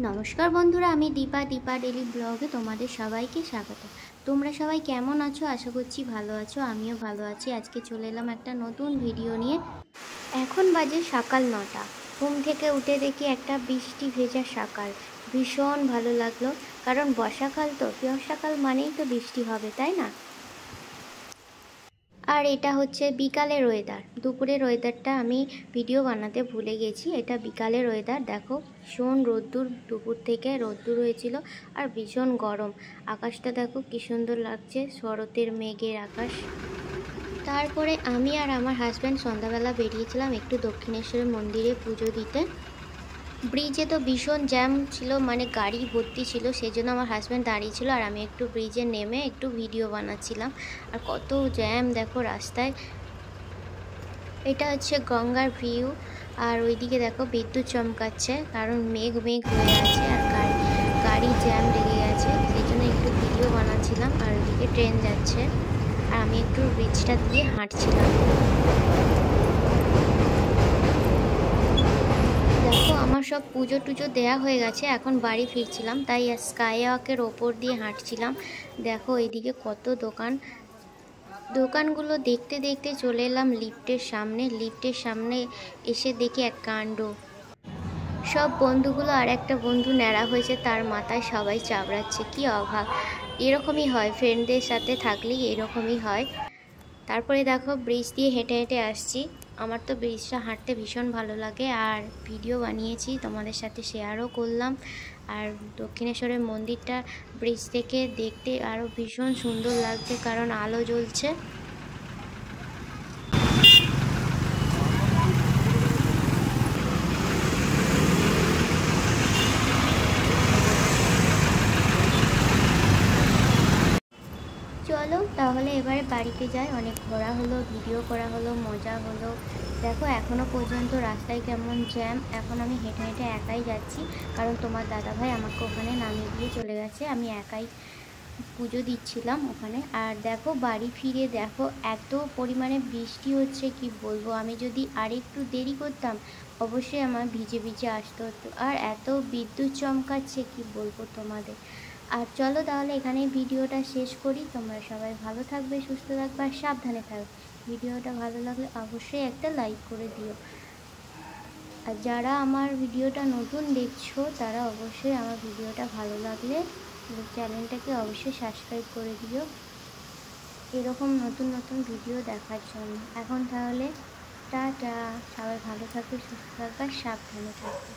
নমস্কার বন্ধুরা, আমি দীপা ডেলি ব্লগে তোমাদের সবাইকে স্বাগত। তোমরা সবাই কেমন আছো? আশা করছি ভালো আছো। আমিও ভালো আছি। আজকে চলে এলাম একটা নতুন ভিডিও নিয়ে। এখন বাজে সকাল 9টা। ঘুম থেকে উঠে দেখি একটা বৃষ্টি ভেজা সকাল। ভীষণ ভালো লাগলো, কারণ বর্ষাকাল তো, বর্ষাকাল মানেই তো বৃষ্টি হবে, তাই না? আর এটা হচ্ছে বিকালের ওয়েদার। দুপুরের ওয়েদারটা আমি ভিডিও বানাতে ভুলে গেছি। এটা বিকালের ওয়েদার। দেখো, ভীষণ রোদ্দুর, দুপুর থেকে রোদ্দুর হয়েছিল আর ভীষণ গরম। আকাশটা দেখো কি সুন্দর লাগছে, শরতের মেঘের আকাশ। তারপরে আমি আর আমার হাজব্যান্ড সন্ধ্যাবেলা বেরিয়েছিলাম একটু দক্ষিণেশ্বরের মন্দিরে পুজো দিতে। ব্রিজে তো ভীষণ জ্যাম ছিল, মানে গাড়ি ভর্তি ছিল, সেই জন্য আমার হাজব্যান্ড দাঁড়িয়ে ছিল আর আমি একটু ব্রিজে নেমে একটু ভিডিও বানাচ্ছিলাম। আর কত জ্যাম দেখো রাস্তায়। এটা হচ্ছে গঙ্গার ভিউ। আর ওইদিকে দেখো বিদ্যুৎ চমকাচ্ছে, কারণ মেঘ মেঘ হয়ে আছে আর গাড়ি জ্যাম লেগে গেছে, সেই জন্য একটু ভিডিও বানাচ্ছিলাম। আর ওইদিকে ট্রেন যাচ্ছে আর আমি একটু ব্রিজটা দিয়ে হাঁটছিলাম। দেখো, আমার সব পুজো টুজো দেয়া হয়ে গেছে, এখন বাড়ি ফিরছিলাম, তাই স্কাই ওয়াকের ওপর দিয়ে হাঁটছিলাম। দেখো এইদিকে কত দোকানগুলো দেখতে দেখতে চলে এলাম লিফটের সামনে এসে দেখি এক কাণ্ড। সব বন্ধুগুলো আর একটা বন্ধু ন্যাড়া হয়েছে, তার মাথায় সবাই চাবড়াচ্ছে। কি অভাব! এরকমই হয়, ফ্রেন্ডদের সাথে থাকলেই এরকমই হয়। তারপরে দেখো ব্রিজ দিয়ে হেঁটে হেঁটে আসছি। আমার তো ব্রিজটা হাঁটতে ভীষণ ভালো লাগে আর ভিডিও বানিয়েছি, তোমাদের সাথে শেয়ারও করলাম। আর দক্ষিণেশ্বরের মন্দিরটা ব্রিজ থেকে দেখতে আরও ভীষণ সুন্দর লাগছে, কারণ আলো জ্বলছে। চলো তাহলে এবারে বাড়িতে যাই। অনেক ঘোরা হলো, ভিডিও করা হলো, মজা হলো। দেখো এখনও পর্যন্ত রাস্তায় কেমন জ্যাম। এখন আমি হেঁটে হেঁটে একাই যাচ্ছি, কারণ তোমার দাদাভাই আমাকে ওখানে নামিয়ে দিয়ে চলে গেছে। আমি একাই পুজো দিচ্ছিলাম ওখানে। আর দেখো বাড়ি ফিরে দেখো এত পরিমাণে বৃষ্টি হচ্ছে, কি বলবো। আমি যদি আরেকটু দেরি করতাম অবশ্যই আমার ভিজে ভিজে আসতে হতো। আর এত বিদ্যুৎ চমকাচ্ছে, কি বলবো তোমাদের। আর চলো তাহলে এখানেই ভিডিওটা শেষ করি। তোমরা সবাই ভালো থাকবে, সুস্থ থাকবে আর সাবধানে থাকবে। ভিডিওটা ভালো লাগলে অবশ্যই একটা লাইক করে দিও। আর যারা আমার ভিডিওটা নতুন দেখছো তারা অবশ্যই আমার ভিডিওটা ভালো লাগলে চ্যানেলটাকে অবশ্যই সাবস্ক্রাইব করে দিও, এরকম নতুন নতুন ভিডিও দেখার জন্য। এখন তাহলে টাটা, সবাই ভালো থাকবে, সুস্থ থাকবে আর সাবধানে থাকবে।